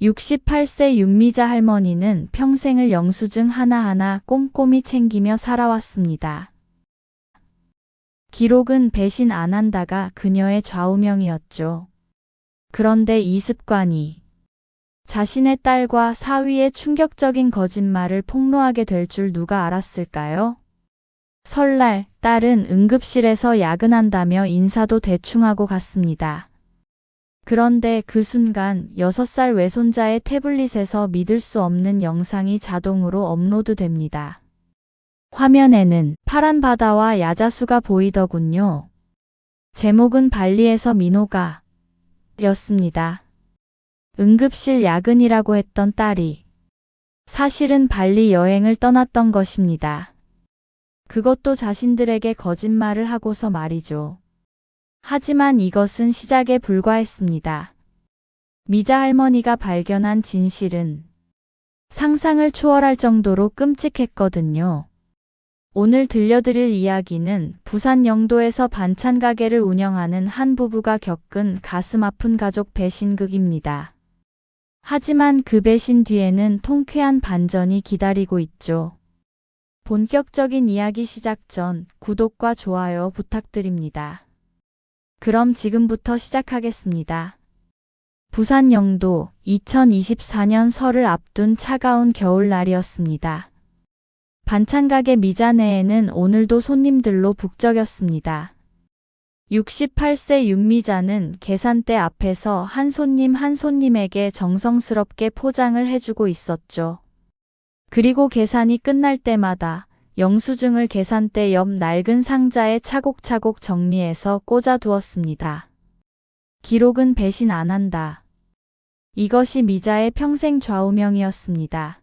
68세 윤미자 할머니는 평생을 영수증 하나하나 꼼꼼히 챙기며 살아왔습니다. 기록은 배신 안 한다가 그녀의 좌우명이었죠. 그런데 이 습관이 자신의 딸과 사위의 충격적인 거짓말을 폭로하게 될 줄 누가 알았을까요? 설날 딸은 응급실에서 야근한다며 인사도 대충 하고 갔습니다. 그런데 그 순간 6살 외손자의 태블릿에서 믿을 수 없는 영상이 자동으로 업로드됩니다. 화면에는 파란 바다와 야자수가 보이더군요. 제목은 발리에서 민호가 였습니다. 응급실 야근이라고 했던 딸이 사실은 발리 여행을 떠났던 것입니다. 그것도 자신들에게 거짓말을 하고서 말이죠. 하지만 이것은 시작에 불과했습니다. 미자 할머니가 발견한 진실은 상상을 초월할 정도로 끔찍했거든요. 오늘 들려드릴 이야기는 부산 영도에서 반찬 가게를 운영하는 한 부부가 겪은 가슴 아픈 가족 배신극입니다. 하지만 그 배신 뒤에는 통쾌한 반전이 기다리고 있죠. 본격적인 이야기 시작 전 구독과 좋아요 부탁드립니다. 그럼 지금부터 시작하겠습니다. 부산 영도 2024년 설을 앞둔 차가운 겨울날이었습니다. 반찬가게 미자네에는 오늘도 손님들로 북적였습니다. 68세 윤미자는 계산대 앞에서 한 손님에게 정성스럽게 포장을 해주고 있었죠. 그리고 계산이 끝날 때마다 영수증을 계산대 옆 낡은 상자에 차곡차곡 정리해서 꽂아두었습니다. 기록은 배신 안 한다. 이것이 미자의 평생 좌우명이었습니다.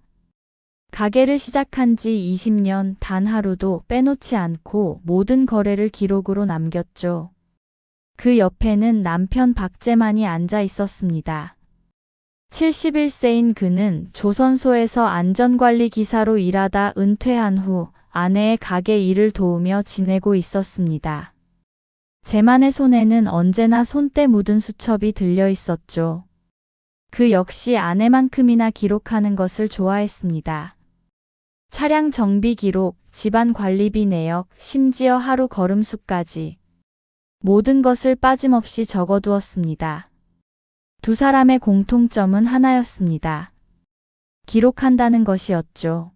가게를 시작한 지 20년 단 하루도 빼놓지 않고 모든 거래를 기록으로 남겼죠. 그 옆에는 남편 박재만이 앉아 있었습니다. 71세인 그는 조선소에서 안전관리 기사로 일하다 은퇴한 후 아내의 가게 일을 도우며 지내고 있었습니다. 재만의 손에는 언제나 손때 묻은 수첩이 들려 있었죠. 그 역시 아내만큼이나 기록하는 것을 좋아했습니다. 차량 정비 기록, 집안 관리비 내역, 심지어 하루 걸음수까지 모든 것을 빠짐없이 적어두었습니다. 두 사람의 공통점은 하나였습니다. 기록한다는 것이었죠.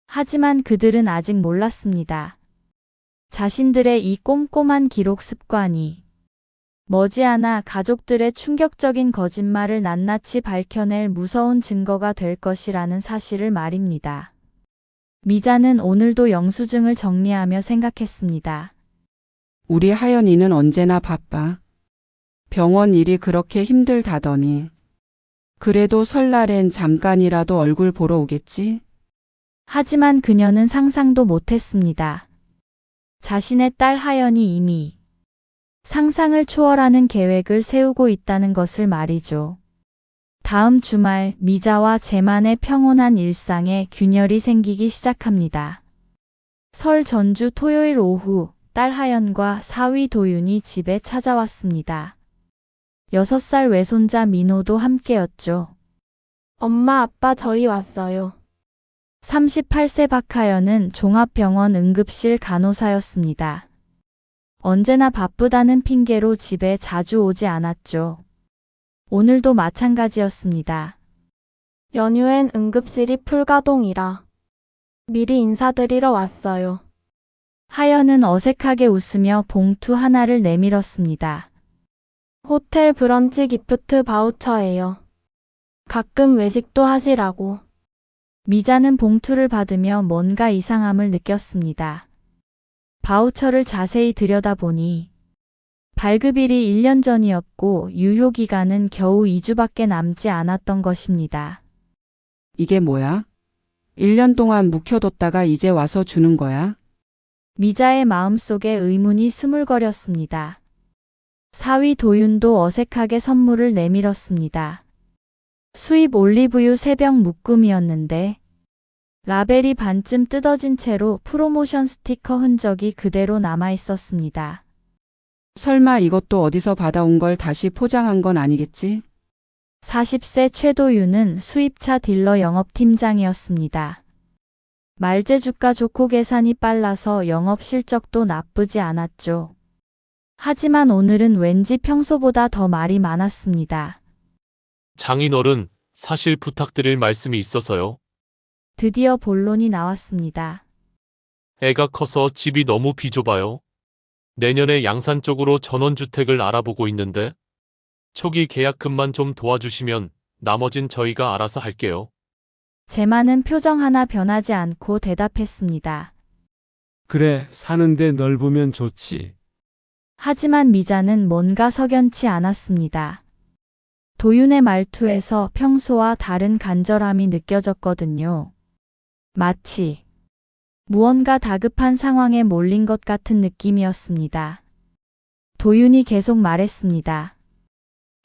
하지만 그들은 아직 몰랐습니다. 자신들의 이 꼼꼼한 기록 습관이 머지않아 가족들의 충격적인 거짓말을 낱낱이 밝혀낼 무서운 증거가 될 것이라는 사실을 말입니다. 미자는 오늘도 영수증을 정리하며 생각했습니다. 우리 하연이는 언제나 바빠. 병원 일이 그렇게 힘들다더니. 그래도 설날엔 잠깐이라도 얼굴 보러 오겠지? 하지만 그녀는 상상도 못했습니다. 자신의 딸 하연이 이미 상상을 초월하는 계획을 세우고 있다는 것을 말이죠. 다음 주말 미자와 재만의 평온한 일상에 균열이 생기기 시작합니다. 설 전주 토요일 오후 딸 하연과 사위 도윤이 집에 찾아왔습니다. 6살 외손자 민호도 함께였죠. 엄마, 아빠 저희 왔어요. 38세 박하연은 종합병원 응급실 간호사였습니다. 언제나 바쁘다는 핑계로 집에 자주 오지 않았죠. 오늘도 마찬가지였습니다. 연휴엔 응급실이 풀가동이라 미리 인사드리러 왔어요. 하연은 어색하게 웃으며 봉투 하나를 내밀었습니다. 호텔 브런치 기프트 바우처예요. 가끔 외식도 하시라고. 미자는 봉투를 받으며 뭔가 이상함을 느꼈습니다. 바우처를 자세히 들여다보니 발급일이 1년 전이었고 유효기간은 겨우 2주밖에 남지 않았던 것입니다. 이게 뭐야? 1년 동안 묵혀뒀다가 이제 와서 주는 거야? 미자의 마음속에 의문이 스물거렸습니다. 사위 도윤도 어색하게 선물을 내밀었습니다. 수입 올리브유 3병 묶음이었는데 라벨이 반쯤 뜯어진 채로 프로모션 스티커 흔적이 그대로 남아 있었습니다. 설마 이것도 어디서 받아온 걸 다시 포장한 건 아니겠지? 40세 최도윤은 수입차 딜러 영업팀장이었습니다. 말재 주가 좋고 계산이 빨라서 영업 실적도 나쁘지 않았죠. 하지만 오늘은 왠지 평소보다 더 말이 많았습니다. 장인어른, 사실 부탁드릴 말씀이 있어서요. 드디어 본론이 나왔습니다. 애가 커서 집이 너무 비좁아요. 내년에 양산 쪽으로 전원주택을 알아보고 있는데 초기 계약금만 좀 도와주시면 나머진 저희가 알아서 할게요. 제만은 표정 하나 변하지 않고 대답했습니다. 그래, 사는데 넓으면 좋지. 하지만 미자는 뭔가 석연치 않았습니다. 도윤의 말투에서 평소와 다른 간절함이 느껴졌거든요. 마치 무언가 다급한 상황에 몰린 것 같은 느낌이었습니다. 도윤이 계속 말했습니다.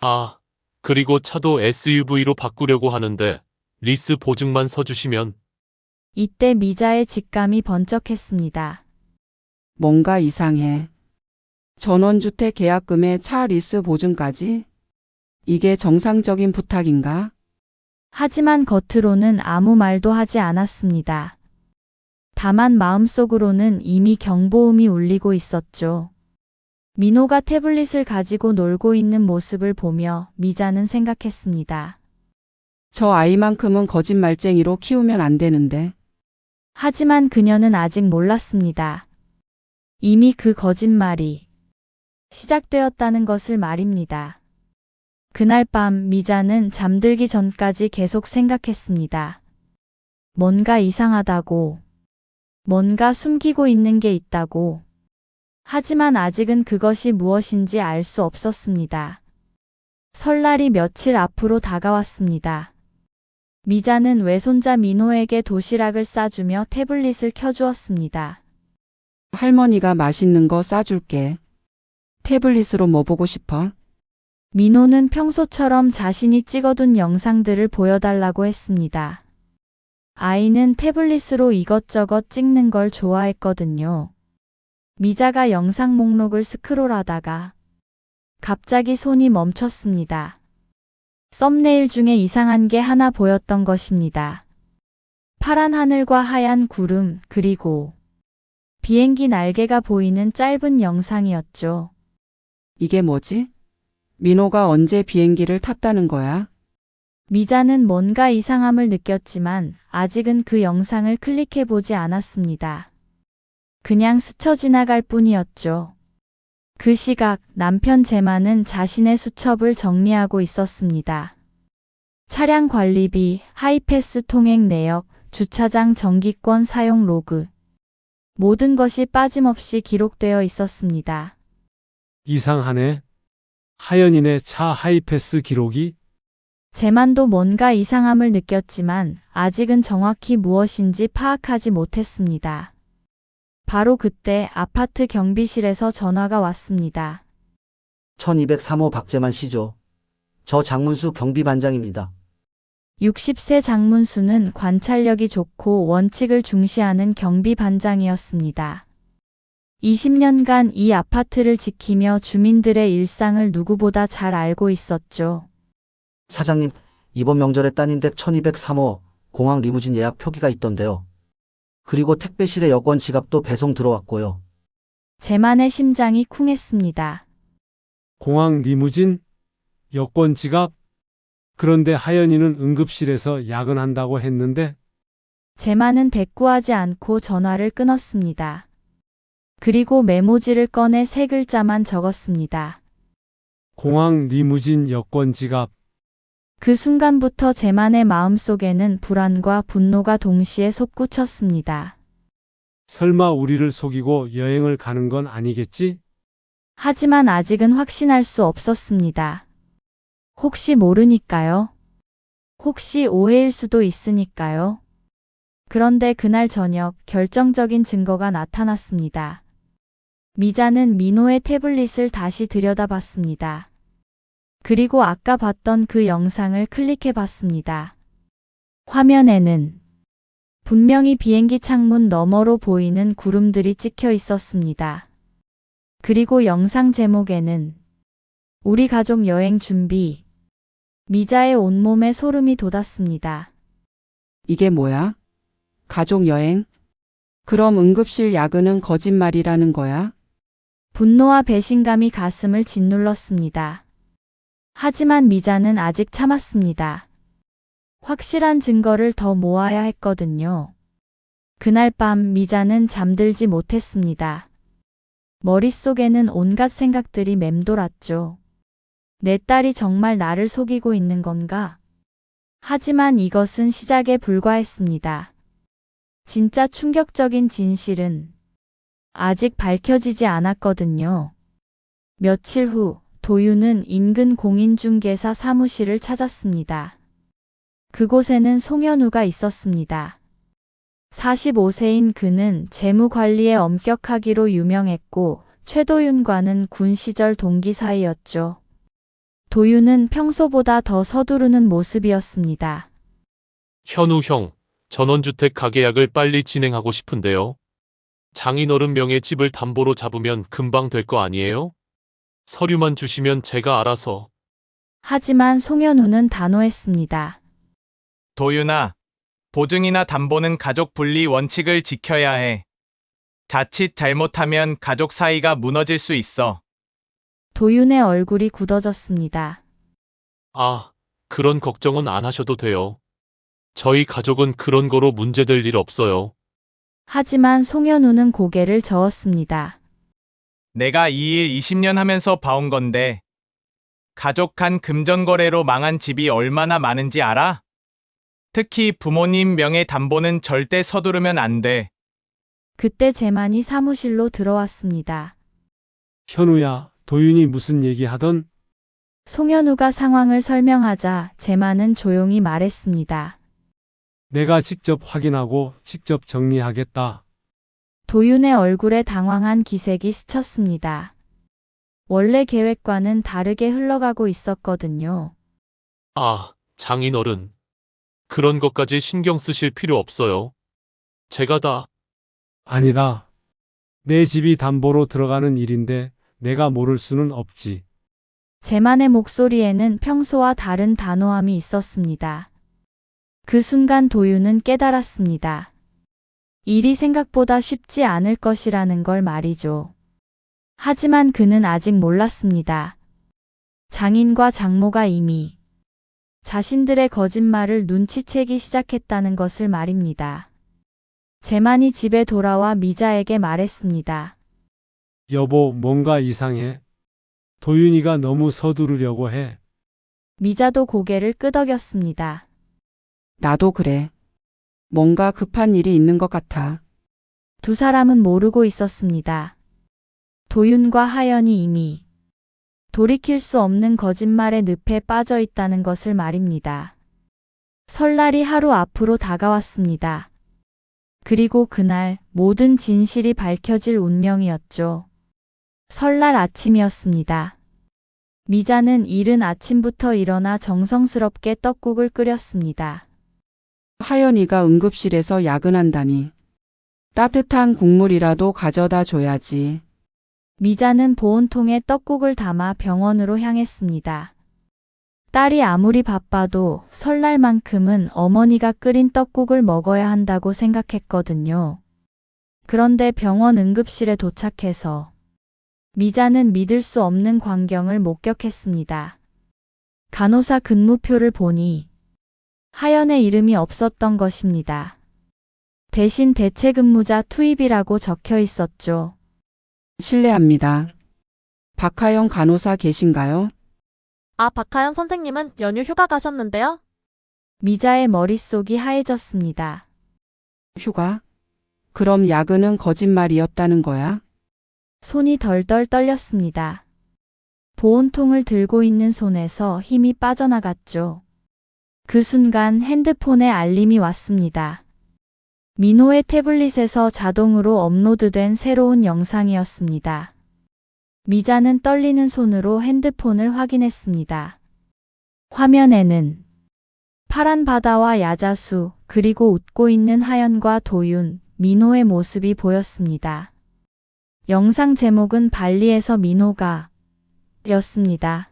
아, 그리고 차도 SUV로 바꾸려고 하는데 리스 보증만 서주시면. 이때 미자의 직감이 번쩍했습니다. 뭔가 이상해. 전원주택 계약금에 차 리스 보증까지? 이게 정상적인 부탁인가? 하지만 겉으로는 아무 말도 하지 않았습니다. 다만 마음속으로는 이미 경보음이 울리고 있었죠. 민호가 태블릿을 가지고 놀고 있는 모습을 보며 미자는 생각했습니다. 저 아이만큼은 거짓말쟁이로 키우면 안 되는데. 하지만 그녀는 아직 몰랐습니다. 이미 그 거짓말이 시작되었다는 것을 말입니다. 그날 밤 미자는 잠들기 전까지 계속 생각했습니다. 뭔가 이상하다고, 뭔가 숨기고 있는 게 있다고. 하지만 아직은 그것이 무엇인지 알 수 없었습니다. 설날이 며칠 앞으로 다가왔습니다. 미자는 외손자 민호에게 도시락을 싸주며 태블릿을 켜주었습니다. 할머니가 맛있는 거 싸줄게. 태블릿으로 뭐 보고 싶어? 민호는 평소처럼 자신이 찍어둔 영상들을 보여달라고 했습니다. 아이는 태블릿으로 이것저것 찍는 걸 좋아했거든요. 미자가 영상 목록을 스크롤하다가 갑자기 손이 멈췄습니다. 썸네일 중에 이상한 게 하나 보였던 것입니다. 파란 하늘과 하얀 구름, 그리고 비행기 날개가 보이는 짧은 영상이었죠. 이게 뭐지? 민호가 언제 비행기를 탔다는 거야? 미자는 뭔가 이상함을 느꼈지만 아직은 그 영상을 클릭해보지 않았습니다. 그냥 스쳐 지나갈 뿐이었죠. 그 시각 남편 제만은 자신의 수첩을 정리하고 있었습니다. 차량 관리비, 하이패스 통행 내역, 주차장 정기권 사용 로그. 모든 것이 빠짐없이 기록되어 있었습니다. 이상하네. 하연이네 차 하이패스 기록이? 제만도 뭔가 이상함을 느꼈지만 아직은 정확히 무엇인지 파악하지 못했습니다. 바로 그때 아파트 경비실에서 전화가 왔습니다. 1203호 박재만 씨죠. 저 장문수 경비반장입니다. 60세 장문수는 관찰력이 좋고 원칙을 중시하는 경비반장이었습니다. 20년간 이 아파트를 지키며 주민들의 일상을 누구보다 잘 알고 있었죠. 사장님, 이번 명절에 따님 댁 1203호 공항 리무진 예약 표기가 있던데요. 그리고 택배실에 여권 지갑도 배송 들어왔고요. 제만의 심장이 쿵했습니다. 공항 리무진? 여권 지갑? 그런데 하연이는 응급실에서 야근한다고 했는데? 제만은 대꾸하지 않고 전화를 끊었습니다. 그리고 메모지를 꺼내 세 글자만 적었습니다. 공항 리무진 여권 지갑. 그 순간부터 제만의 마음속에는 불안과 분노가 동시에 솟구쳤습니다. 설마 우리를 속이고 여행을 가는 건 아니겠지? 하지만 아직은 확신할 수 없었습니다. 혹시 모르니까요. 혹시 오해일 수도 있으니까요. 그런데 그날 저녁 결정적인 증거가 나타났습니다. 미자는 민호의 태블릿을 다시 들여다봤습니다. 그리고 아까 봤던 그 영상을 클릭해봤습니다. 화면에는 분명히 비행기 창문 너머로 보이는 구름들이 찍혀 있었습니다. 그리고 영상 제목에는 우리 가족 여행 준비 미자의 온몸에 소름이 돋았습니다. 이게 뭐야? 가족 여행? 그럼 응급실 야근은 거짓말이라는 거야? 분노와 배신감이 가슴을 짓눌렀습니다. 하지만 미자는 아직 참았습니다. 확실한 증거를 더 모아야 했거든요. 그날 밤 미자는 잠들지 못했습니다. 머릿속에는 온갖 생각들이 맴돌았죠. 내 딸이 정말 나를 속이고 있는 건가? 하지만 이것은 시작에 불과했습니다. 진짜 충격적인 진실은 아직 밝혀지지 않았거든요. 며칠 후 도윤은 인근 공인중개사 사무실을 찾았습니다. 그곳에는 송현우가 있었습니다. 45세인 그는 재무관리에 엄격하기로 유명했고 최도윤과는 군 시절 동기 사이였죠. 도윤은 평소보다 더 서두르는 모습이었습니다. 현우 형, 전원주택 가계약을 빨리 진행하고 싶은데요. 장인어른 명의 집을 담보로 잡으면 금방 될 거 아니에요? 서류만 주시면 제가 알아서. 하지만 송현우는 단호했습니다. 도윤아, 보증이나 담보는 가족 분리 원칙을 지켜야 해. 자칫 잘못하면 가족 사이가 무너질 수 있어. 도윤의 얼굴이 굳어졌습니다. 아, 그런 걱정은 안 하셔도 돼요. 저희 가족은 그런 거로 문제될 일 없어요. 하지만 송현우는 고개를 저었습니다. 내가 이 일 20년 하면서 봐온 건데, 가족 간 금전거래로 망한 집이 얼마나 많은지 알아? 특히 부모님 명의 담보는 절대 서두르면 안 돼. 그때 재만이 사무실로 들어왔습니다. 현우야, 도윤이 무슨 얘기하던? 송현우가 상황을 설명하자 재만은 조용히 말했습니다. 내가 직접 확인하고 직접 정리하겠다. 도윤의 얼굴에 당황한 기색이 스쳤습니다. 원래 계획과는 다르게 흘러가고 있었거든요. 아, 장인어른. 그런 것까지 신경 쓰실 필요 없어요. 제가 다. 아니다. 내 집이 담보로 들어가는 일인데 내가 모를 수는 없지. 재만의 목소리에는 평소와 다른 단호함이 있었습니다. 그 순간 도윤은 깨달았습니다. 일이 생각보다 쉽지 않을 것이라는 걸 말이죠. 하지만 그는 아직 몰랐습니다. 장인과 장모가 이미 자신들의 거짓말을 눈치채기 시작했다는 것을 말입니다. 재만이 집에 돌아와 미자에게 말했습니다. 여보, 뭔가 이상해. 도윤이가 너무 서두르려고 해. 미자도 고개를 끄덕였습니다. 나도 그래. 뭔가 급한 일이 있는 것 같아. 두 사람은 모르고 있었습니다. 도윤과 하연이 이미 돌이킬 수 없는 거짓말의 늪에 빠져 있다는 것을 말입니다. 설날이 하루 앞으로 다가왔습니다. 그리고 그날 모든 진실이 밝혀질 운명이었죠. 설날 아침이었습니다. 미자는 이른 아침부터 일어나 정성스럽게 떡국을 끓였습니다. 하연이가 응급실에서 야근한다니. 따뜻한 국물이라도 가져다 줘야지. 미자는 보온통에 떡국을 담아 병원으로 향했습니다. 딸이 아무리 바빠도 설날만큼은 어머니가 끓인 떡국을 먹어야 한다고 생각했거든요. 그런데 병원 응급실에 도착해서 미자는 믿을 수 없는 광경을 목격했습니다. 간호사 근무표를 보니 하연의 이름이 없었던 것입니다. 대신 대체근무자 투입이라고 적혀 있었죠. 실례합니다. 박하영 간호사 계신가요? 아, 박하연 선생님은 연휴 휴가 가셨는데요? 미자의 머릿속이 하얘졌습니다. 휴가? 그럼 야근은 거짓말이었다는 거야? 손이 덜덜 떨렸습니다. 보온통을 들고 있는 손에서 힘이 빠져나갔죠. 그 순간 핸드폰에 알림이 왔습니다. 민호의 태블릿에서 자동으로 업로드된 새로운 영상이었습니다. 미자는 떨리는 손으로 핸드폰을 확인했습니다. 화면에는 파란 바다와 야자수, 그리고 웃고 있는 하연과 도윤, 민호의 모습이 보였습니다. 영상 제목은 발리에서 민호가 였습니다.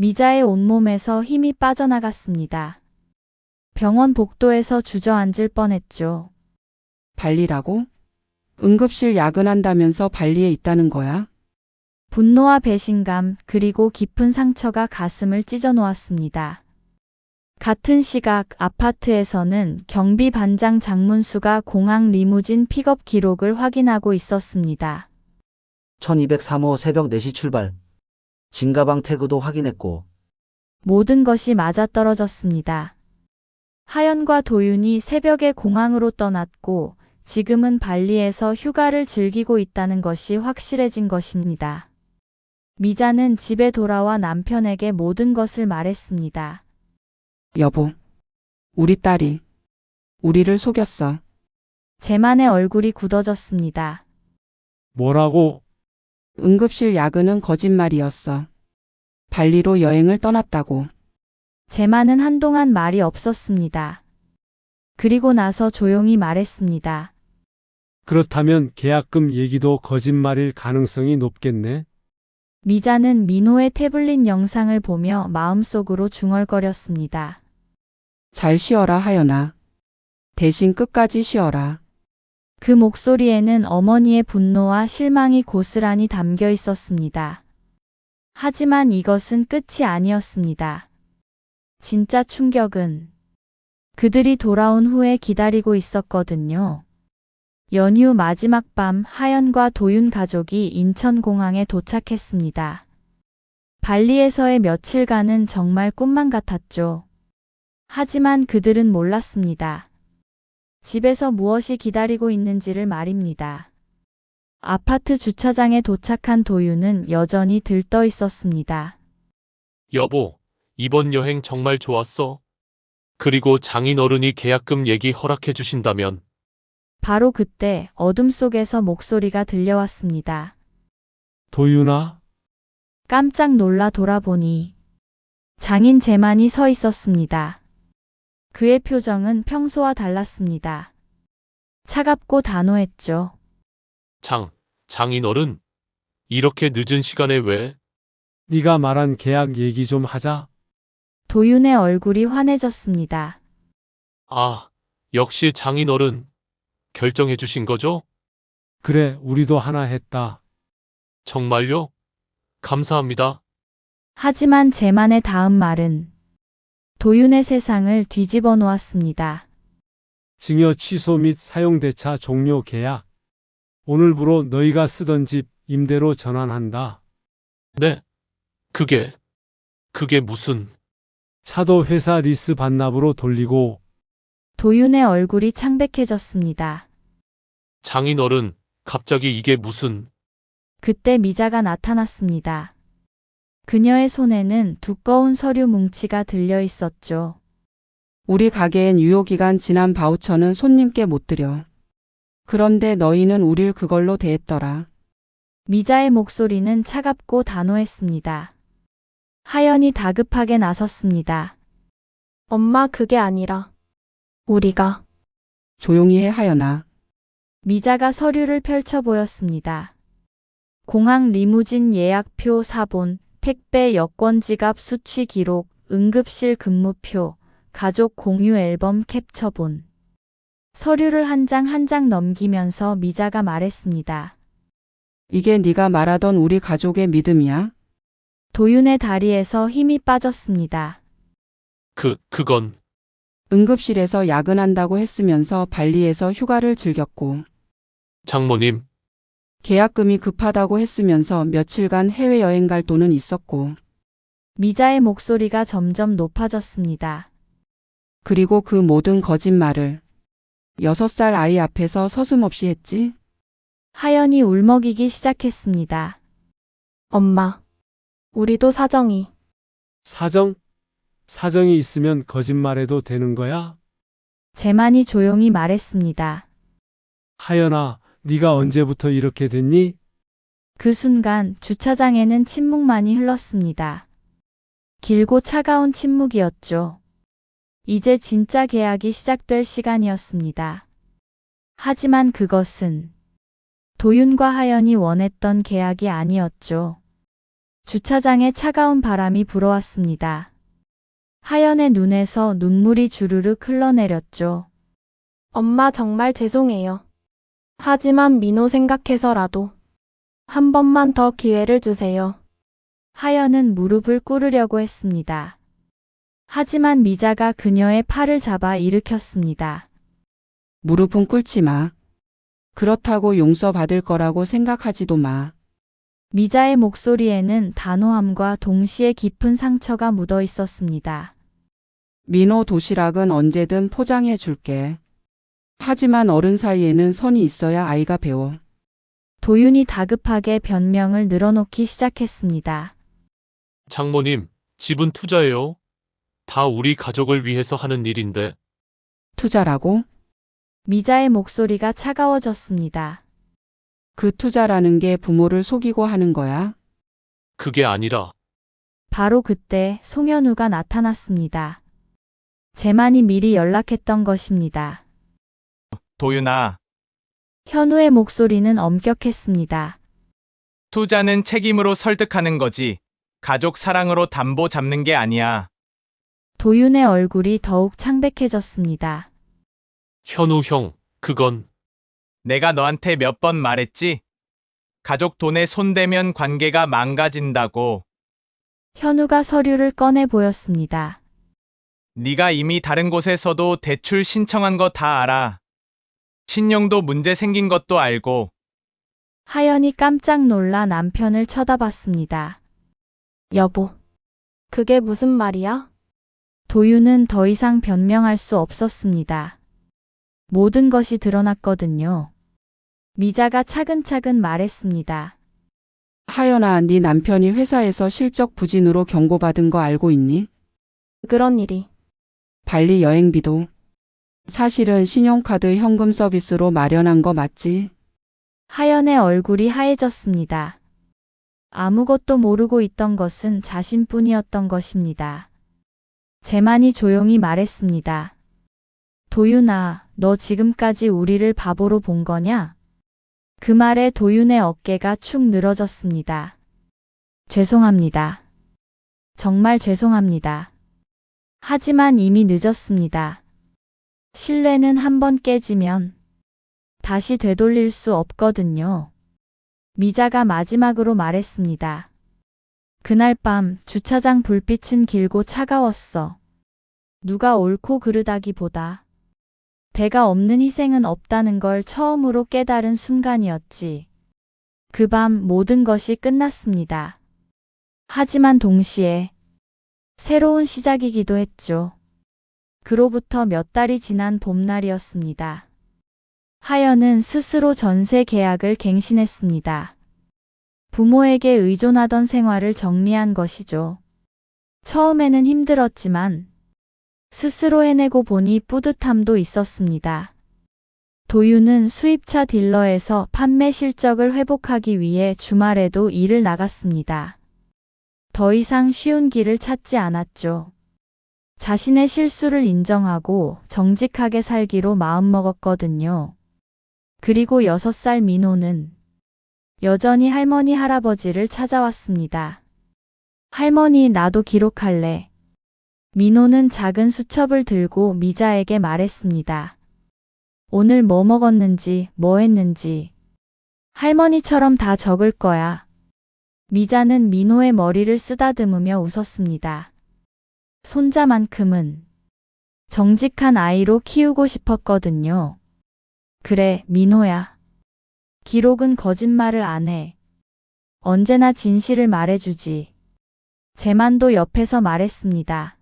미자의 온몸에서 힘이 빠져나갔습니다. 병원 복도에서 주저앉을 뻔했죠. 발리라고? 응급실 야근한다면서 발리에 있다는 거야? 분노와 배신감 그리고 깊은 상처가 가슴을 찢어 놓았습니다. 같은 시각 아파트에서는 경비 반장 장문수가 공항 리무진 픽업 기록을 확인하고 있었습니다. 1203호 새벽 4시 출발. 진가방 태그도 확인했고 모든 것이 맞아떨어졌습니다. 하연과 도윤이 새벽에 공항으로 떠났고 지금은 발리에서 휴가를 즐기고 있다는 것이 확실해진 것입니다. 미자는 집에 돌아와 남편에게 모든 것을 말했습니다. 여보, 우리 딸이 우리를 속였어. 제만의 얼굴이 굳어졌습니다. 뭐라고? 응급실 야근은 거짓말이었어. 발리로 여행을 떠났다고. 제만은 한동안 말이 없었습니다. 그리고 나서 조용히 말했습니다. 그렇다면 계약금 얘기도 거짓말일 가능성이 높겠네. 미자는 민호의 태블릿 영상을 보며 마음속으로 중얼거렸습니다. 잘 쉬어라, 하연아. 대신 끝까지 쉬어라. 그 목소리에는 어머니의 분노와 실망이 고스란히 담겨 있었습니다. 하지만 이것은 끝이 아니었습니다. 진짜 충격은 그들이 돌아온 후에 기다리고 있었거든요. 연휴 마지막 밤 하연과 도윤 가족이 인천공항에 도착했습니다. 발리에서의 며칠간은 정말 꿈만 같았죠. 하지만 그들은 몰랐습니다. 집에서 무엇이 기다리고 있는지를 말입니다. 아파트 주차장에 도착한 도윤은 여전히 들떠 있었습니다. 여보, 이번 여행 정말 좋았어. 그리고 장인어른이 계약금 얘기 허락해 주신다면. 바로 그때 어둠 속에서 목소리가 들려왔습니다. 도윤아, 깜짝 놀라 돌아보니 장인 제만이 서 있었습니다. 그의 표정은 평소와 달랐습니다. 차갑고 단호했죠. 장인어른? 이렇게 늦은 시간에 왜? 네가 말한 계약 얘기 좀 하자. 도윤의 얼굴이 환해졌습니다. 아, 역시 장인어른. 결정해 주신 거죠? 그래, 우리도 하나 했다. 정말요? 감사합니다. 하지만 제만의 다음 말은 도윤의 세상을 뒤집어 놓았습니다. 증여 취소 및 사용대차 종료 계약. 오늘부로 너희가 쓰던 집 임대로 전환한다. 네? 그게 무슨... 차도 회사 리스 반납으로 돌리고 도윤의 얼굴이 창백해졌습니다. 장인어른, 갑자기 이게 무슨... 그때 미자가 나타났습니다. 그녀의 손에는 두꺼운 서류 뭉치가 들려 있었죠. 우리 가게엔 유효기간 지난 바우처는 손님께 못 드려. 그런데 너희는 우릴 그걸로 대했더라. 미자의 목소리는 차갑고 단호했습니다. 하연이 다급하게 나섰습니다. 엄마, 그게 아니라 우리가 조용히 해, 하연아. 미자가 서류를 펼쳐 보였습니다. 공항 리무진 예약표 사본, 택배 여권 지갑 수취 기록, 응급실 근무표, 가족 공유 앨범 캡처본. 서류를 한 장 한 장 넘기면서 미자가 말했습니다. 이게 네가 말하던 우리 가족의 믿음이야? 도윤의 다리에서 힘이 빠졌습니다. 그건... 응급실에서 야근한다고 했으면서 발리에서 휴가를 즐겼고 장모님, 계약금이 급하다고 했으면서 며칠간 해외여행 갈 돈은 있었고 미자의 목소리가 점점 높아졌습니다. 그리고 그 모든 거짓말을 6살 아이 앞에서 서슴없이 했지? 하연이 울먹이기 시작했습니다. 엄마, 우리도 사정이. 사정이 있으면 거짓말해도 되는 거야? 제만이 조용히 말했습니다. 하연아, 네가 언제부터 이렇게 됐니? 그 순간 주차장에는 침묵만이 흘렀습니다. 길고 차가운 침묵이었죠. 이제 진짜 계약이 시작될 시간이었습니다. 하지만 그것은 도윤과 하연이 원했던 계약이 아니었죠. 주차장에 차가운 바람이 불어왔습니다. 하연의 눈에서 눈물이 주르륵 흘러내렸죠. 엄마 정말 죄송해요. 하지만 민호 생각해서라도 한 번만 더 기회를 주세요. 하연은 무릎을 꿇으려고 했습니다. 하지만 미자가 그녀의 팔을 잡아 일으켰습니다. 무릎은 꿇지 마. 그렇다고 용서받을 거라고 생각하지도 마. 미자의 목소리에는 단호함과 동시에 깊은 상처가 묻어 있었습니다. 민호 도시락은 언제든 포장해 줄게. 하지만 어른 사이에는 선이 있어야 아이가 배워. 도윤이 다급하게 변명을 늘어놓기 시작했습니다. 장모님, 집은 투자예요. 다 우리 가족을 위해서 하는 일인데. 투자라고? 미자의 목소리가 차가워졌습니다. 그 투자라는 게 부모를 속이고 하는 거야? 그게 아니라 바로 그때 송현우가 나타났습니다. 재만이 미리 연락했던 것입니다. 도윤아, 현우의 목소리는 엄격했습니다. 투자는 책임으로 설득하는 거지. 가족 사랑으로 담보 잡는 게 아니야. 도윤의 얼굴이 더욱 창백해졌습니다. 현우 형, 그건 내가 너한테 몇 번 말했지? 가족 돈에 손대면 관계가 망가진다고. 현우가 서류를 꺼내 보였습니다. 네가 이미 다른 곳에서도 대출 신청한 거 다 알아. 신용도 문제 생긴 것도 알고. 하연이 깜짝 놀라 남편을 쳐다봤습니다. 여보, 그게 무슨 말이야? 도윤은 더 이상 변명할 수 없었습니다. 모든 것이 드러났거든요. 미자가 차근차근 말했습니다. 하연아, 네 남편이 회사에서 실적 부진으로 경고받은 거 알고 있니? 그런 일이. 발리 여행비도. 사실은 신용카드 현금 서비스로 마련한 거 맞지? 하연의 얼굴이 하얘졌습니다. 아무것도 모르고 있던 것은 자신뿐이었던 것입니다. 재만이 조용히 말했습니다. 도윤아, 너 지금까지 우리를 바보로 본 거냐? 그 말에 도윤의 어깨가 축 늘어졌습니다. 죄송합니다. 정말 죄송합니다. 하지만 이미 늦었습니다. 신뢰는 한번 깨지면 다시 되돌릴 수 없거든요. 미자가 마지막으로 말했습니다. 그날 밤 주차장 불빛은 길고 차가웠어. 누가 옳고 그르다기보다 대가 없는 희생은 없다는 걸 처음으로 깨달은 순간이었지. 그 밤 모든 것이 끝났습니다. 하지만 동시에 새로운 시작이기도 했죠. 그로부터 몇 달이 지난 봄날이었습니다. 하연은 스스로 전세 계약을 갱신했습니다. 부모에게 의존하던 생활을 정리한 것이죠. 처음에는 힘들었지만 스스로 해내고 보니 뿌듯함도 있었습니다. 도윤은 수입차 딜러에서 판매 실적을 회복하기 위해 주말에도 일을 나갔습니다. 더 이상 쉬운 길을 찾지 않았죠. 자신의 실수를 인정하고 정직하게 살기로 마음먹었거든요. 그리고 6살 민호는 여전히 할머니 할아버지를 찾아왔습니다. 할머니, 나도 기록할래. 민호는 작은 수첩을 들고 미자에게 말했습니다. 오늘 뭐 먹었는지, 뭐 했는지. 할머니처럼 다 적을 거야. 미자는 민호의 머리를 쓰다듬으며 웃었습니다. 손자만큼은 정직한 아이로 키우고 싶었거든요. 그래, 민호야. 기록은 거짓말을 안 해. 언제나 진실을 말해주지. 재만도 옆에서 말했습니다.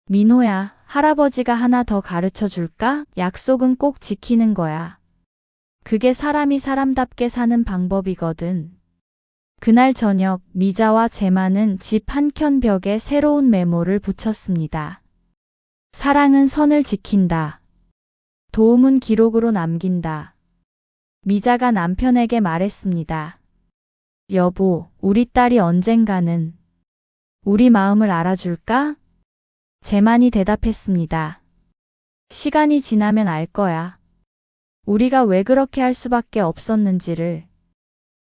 민호야, 할아버지가 하나 더 가르쳐 줄까? 약속은 꼭 지키는 거야. 그게 사람이 사람답게 사는 방법이거든. 그날 저녁 미자와 재만은 집 한켠 벽에 새로운 메모를 붙였습니다. 사랑은 선을 지킨다. 도움은 기록으로 남긴다. 미자가 남편에게 말했습니다. 여보, 우리 딸이 언젠가는 우리 마음을 알아줄까? 재만이 대답했습니다. 시간이 지나면 알 거야. 우리가 왜 그렇게 할 수밖에 없었는지를.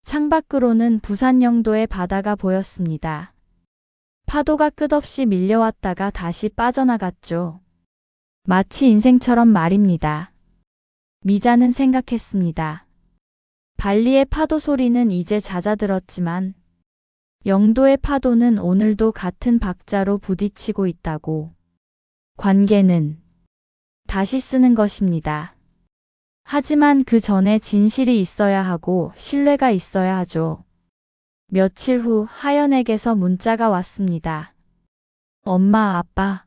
창밖으로는 부산 영도의 바다가 보였습니다. 파도가 끝없이 밀려왔다가 다시 빠져나갔죠. 마치 인생처럼 말입니다. 미자는 생각했습니다. 발리의 파도 소리는 이제 잦아들었지만 영도의 파도는 오늘도 같은 박자로 부딪히고 있다고. 관계는 다시 쓰는 것입니다. 하지만 그 전에 진실이 있어야 하고 신뢰가 있어야 하죠. 며칠 후 하연에게서 문자가 왔습니다. 엄마, 아빠.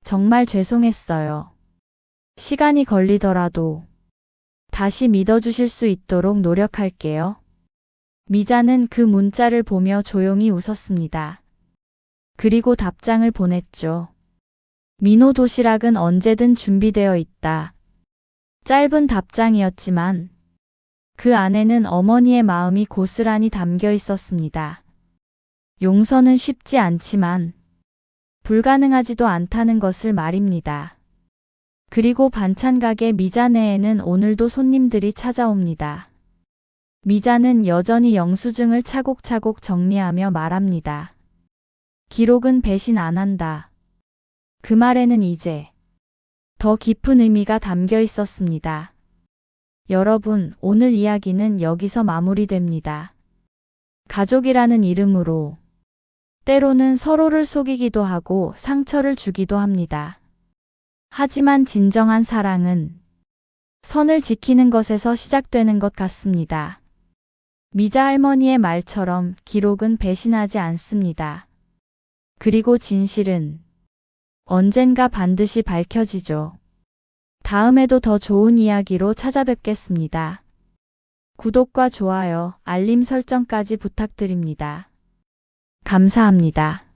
정말 죄송했어요. 시간이 걸리더라도 다시 믿어주실 수 있도록 노력할게요. 미자는 그 문자를 보며 조용히 웃었습니다. 그리고 답장을 보냈죠. 민호 도시락은 언제든 준비되어 있다. 짧은 답장이었지만 그 안에는 어머니의 마음이 고스란히 담겨 있었습니다. 용서는 쉽지 않지만 불가능하지도 않다는 것을 말입니다. 그리고 반찬 가게 미자네에는 오늘도 손님들이 찾아옵니다. 미자는 여전히 영수증을 차곡차곡 정리하며 말합니다. 기록은 배신 안 한다. 그 말에는 이제 더 깊은 의미가 담겨 있었습니다. 여러분, 오늘 이야기는 여기서 마무리됩니다. 가족이라는 이름으로 때로는 서로를 속이기도 하고 상처를 주기도 합니다. 하지만 진정한 사랑은 선을 지키는 것에서 시작되는 것 같습니다. 미자 할머니의 말처럼 기록은 배신하지 않습니다. 그리고 진실은 언젠가 반드시 밝혀지죠. 다음에도 더 좋은 이야기로 찾아뵙겠습니다. 구독과 좋아요, 알림 설정까지 부탁드립니다. 감사합니다.